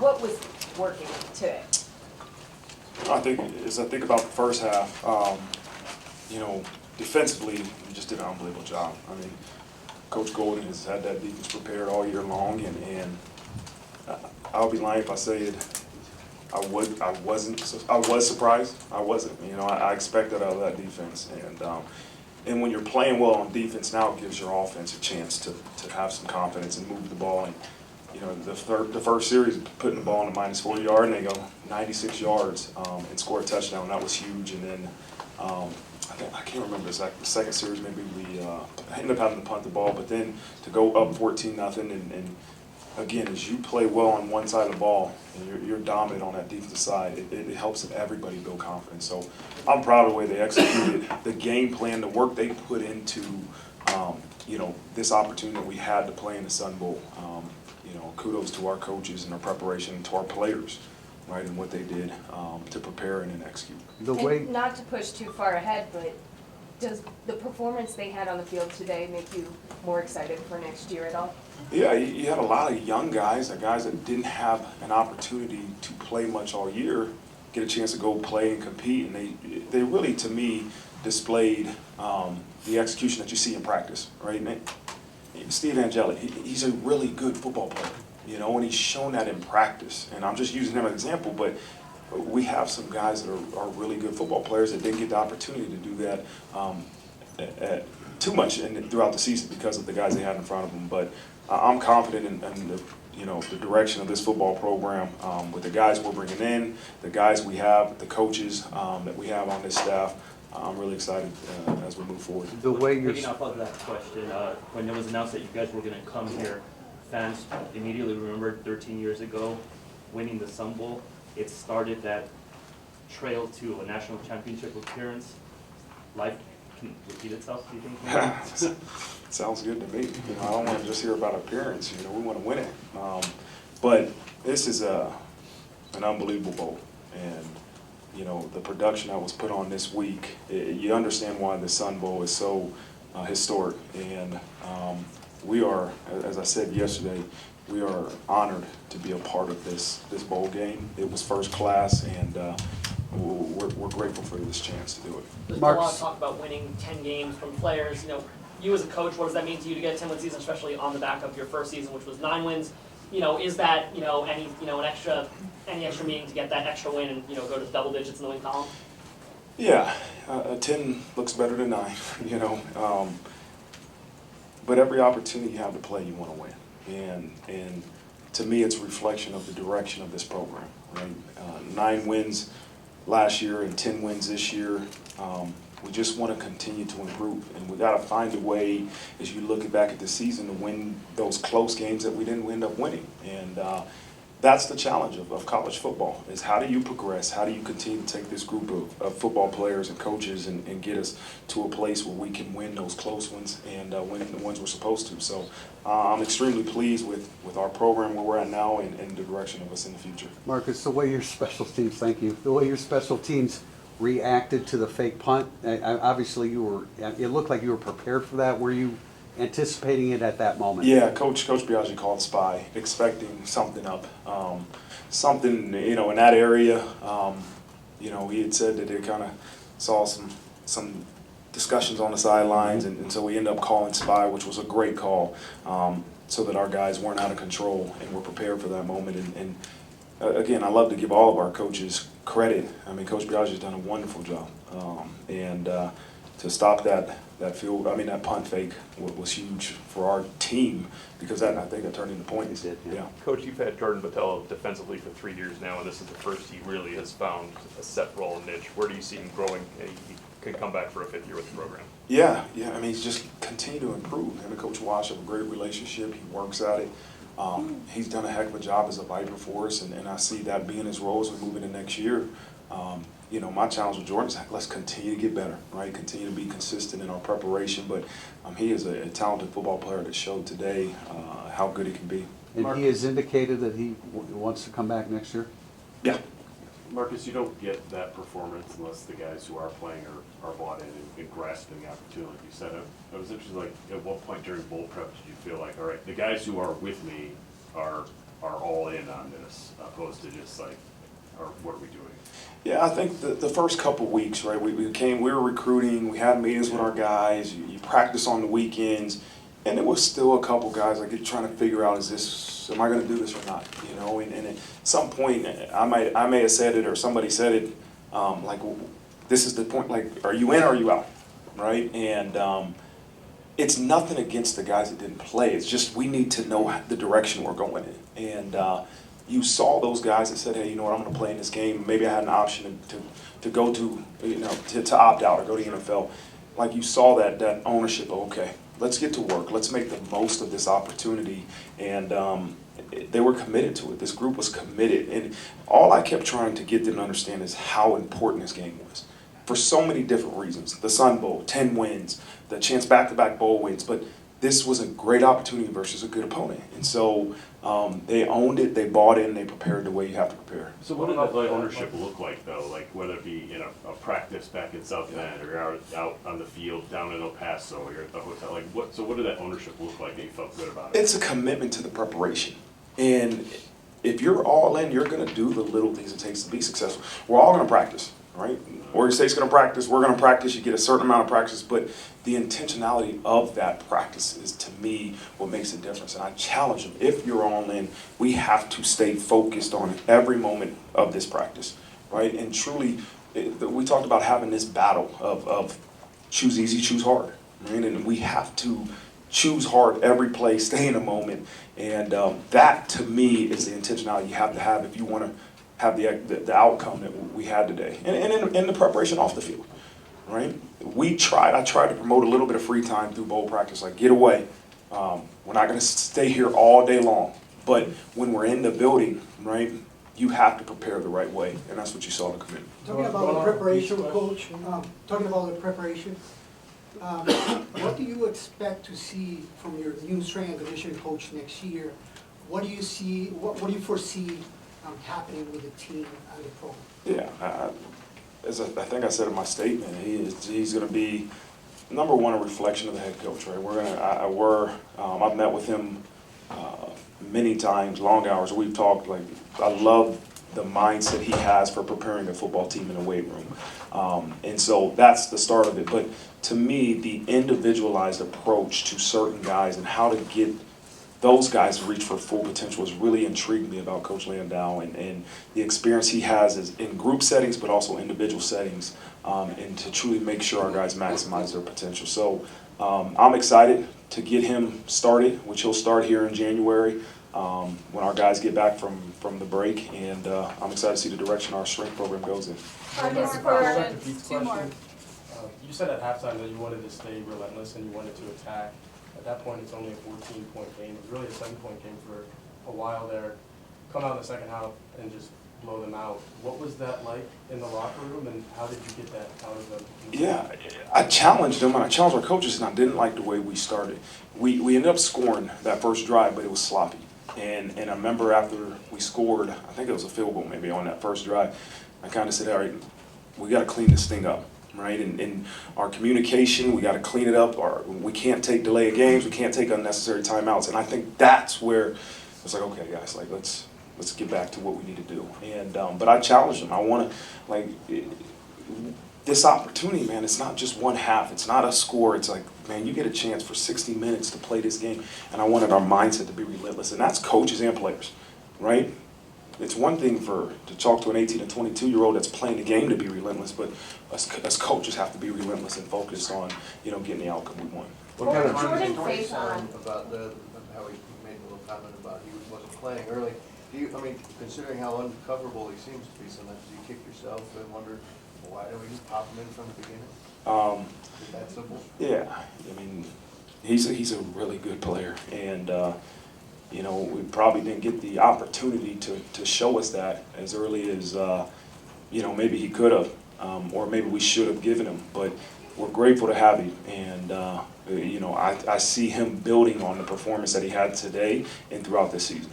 what was working today? I think about the first half, defensively, we just did an unbelievable job. I mean, Coach Golden has had that defense prepared all year long, and I'll be lying if I said I was surprised. I wasn't. I expected out of that defense, and when you're playing well on defense, now it gives your offense a chance to have some confidence and move the ball. And the first series, putting the ball in the -40 yard, and they go 96 yards and score a touchdown. That was huge. And then I can't remember exactly. The second series, maybe we ended up having to punt the ball, but then to go up 14-0, and again, as you play well on one side of the ball and you're dominant on that defensive side, it helps everybody build confidence. So I'm proud of the way they executed the game plan, the work they put into this opportunity that we had to play in the Sun Bowl. Kudos to our coaches and our preparation, to our players, right, and what they did to prepare and then execute. And not to push too far ahead, but does the performance they had on the field today make you more excited for next year at all? Yeah, you had a lot of young guys that didn't have an opportunity to play much all year, get a chance to go play and compete, and they really, to me, displayed the execution that you see in practice, right? And Steve Angeli, he's a really good football player, and he's shown that in practice. And I'm just using him as an example, but we have some guys that are really good football players that didn't get the opportunity to do that too much throughout the season because of the guys they had in front of them. But I'm confident in the direction of this football program with the guys we're bringing in, the guys we have, the coaches that we have on this staff. I'm really excited as we move forward. The way you're picking up on that question, when it was announced that you guys were going to come here, fans immediately remembered 13 years ago winning the Sun Bowl. It started that trail to a national championship appearance. Life can repeat itself, do you think? Sounds good to me. I don't want to just hear about appearance. We want to win it. But this is an unbelievable bowl, and the production that was put on this week. You understand why the Sun Bowl is so historic, and we are, as I said yesterday, we are honored to be a part of this bowl game. It was first class, and we're grateful for this chance to do it. There's been a lot of talk about winning 10 games from players. You as a coach, what does that mean to you to get a 10-win season, especially on the back of your first season, which was 9 wins? Is that any extra meaning to get that extra win and go to double digits in the win column? Yeah, 10 looks better than 9. But every opportunity you have to play, you want to win, and to me, it's a reflection of the direction of this program. Right, 9 wins last year and 10 wins this year. We just want to continue to improve, and we got to find a way, as you look back at the season, to win those close games that we didn't end up winning. And that's the challenge of college football, is how do you progress? How do you continue to take this group of football players and coaches and get us to a place where we can win those close ones and win the ones we're supposed to? So I'm extremely pleased with our program, where we're at now, and the direction of us in the future. Marcus, the way your special teams, the way your special teams reacted to the fake punt, obviously it looked like you were prepared for that. Were you anticipating it at that moment? Yeah, Coach Biaggi called spy, expecting something up, something in that area. He had said that they kind of saw some discussions on the sidelines, and so we ended up calling spy, which was a great call, so that our guys weren't out of control and were prepared for that moment. And again, I love to give all of our coaches credit. I mean, Coach Biaggi's done a wonderful job, and to stop that punt fake was huge for our team, because I think that turned into points. Yeah. Coach, you've had Jordan Botelho defensively for 3 years now, and this is the first he really has found a set role and niche. Where do you see him growing? He could come back for a 5th year with the program. Yeah. I mean, he's just continue to improve. Him and Coach Wash have a great relationship. He works at it. He's done a heck of a job as a Viper for us, and I see that being his role as we move into next year. My challenge with Jordan is let's continue to get better, right? Continue to be consistent in our preparation, but he is a talented football player that showed today how good he can be. And he has indicated that he wants to come back next year? Yeah. Marcus, you don't get that performance unless the guys who are playing are bought in and grasping the opportunity. Like you said, I was interested, like, at what point during bowl prep did you feel like, all right, the guys who are with me are all in on this? opposed to just like, or what are we doing? Yeah, I think the first couple weeks, right, we were recruiting, we had meetings with our guys, you practice on the weekends, and there was still a couple guys like trying to figure out, am I gonna do this or not, you know, and at some point, I may have said it, or somebody said it, like, this is the point, like, are you in or are you out, right? And it's nothing against the guys that didn't play, it's just we need to know the direction we're going in, and you saw those guys that said, hey, you know what, I'm going to play in this game. Maybe I had an option to go to, you know, to opt out or go to the NFL. Like you saw that ownership of, okay, let's get to work. Let's make the most of this opportunity. And they were committed to it. This group was committed. And all I kept trying to get them to understand is how important this game was. For so many different reasons. The Sun Bowl, 10 wins, the chance back-to-back bowl wins. But this was a great opportunity versus a good opponent. And so they owned it, they bought in, they prepared the way you have to prepare. So what did that ownership look like though? Like whether it be in a practice back in South Bend, or you're out on the field down in El Paso, or you're at the hotel, like what did that ownership look like that you felt good about it? It's a commitment to the preparation. And if you're all in, you're gonna do the little things it takes to be successful. We're all gonna practice, right? Oregon State's gonna practice, we're gonna practice, you get a certain amount of practice, but the intentionality of that practice is, to me, what makes a difference. And I challenge them, if you're all in, we have to stay focused on every moment of this practice, right? And truly, we talked about having this battle of choose easy, choose hard, right? And we have to choose hard every play, stay in a moment, and that, to me, is the intentionality you have to have if you want to have the outcome that we had today. And in the preparation off the field, right? I tried to promote a little bit of free time through bowl practice, like get away. We're not gonna stay here all day long, but when we're in the building, right, you have to prepare the right way, and that's what you saw in the committee. Talking about the preparation, Coach, what do you expect to see from your new strength and conditioning coach next year? What do you foresee happening with the team and the program? Yeah, as I think I said in my statement, he's going to be, number one, a reflection of the head coach, right? I've met with him many times, long hours. We've talked, like, I love the mindset he has for preparing a football team in the weight room. And so that's the start of it. But to me, the individualized approach to certain guys and how to get those guys reach for full potential has really intrigued me about Coach Landow and the experience he has is in group settings, but also individual settings, and to truly make sure our guys maximize their potential. So I'm excited to get him started, which he'll start here in January when our guys get back from the break, and I'm excited to see the direction our strength program goes in. Two more. You said at halftime that you wanted to stay relentless and you wanted to attack. At that point, it's only a 14-point game. It was really a 7-point game for a while there. Come out in the second half and just blow them out. What was that like in the locker room, and how did you get that out of them? Yeah, I challenged them, and I challenged our coaches, and I didn't like the way we started. We ended up scoring that first drive, but it was sloppy. And I remember after we scored, I think it was a field goal maybe on that first drive, I kind of said, all right, we got to clean this thing up. Right, and our communication, we got to clean it up. We can't take delayed games. We can't take unnecessary timeouts. And I think that's where it's like, okay, guys, like let's get back to what we need to do. And but I challenge them. I want to this opportunity, man. It's not just one half. It's not a score. It's like, man, you get a chance for 60 minutes to play this game. And I wanted our mindset to be relentless. And that's coaches and players, right? It's one thing to talk to an 18 and 22-year-old that's playing the game to be relentless, but us coaches have to be relentless and focused on, getting the outcome we want. Jordan Faison. About how he made a little comment about he wasn't playing early. Considering how uncoverable he seems to be sometimes, do you kick yourself and wonder, why don't we just pop him in from the beginning? Is that simple? Yeah, he's a really good player, and we probably didn't get the opportunity to show us that as early as, maybe he could have, or maybe we should have given him. But we're grateful to have him, and, I see him building on the performance that he had today and throughout this season.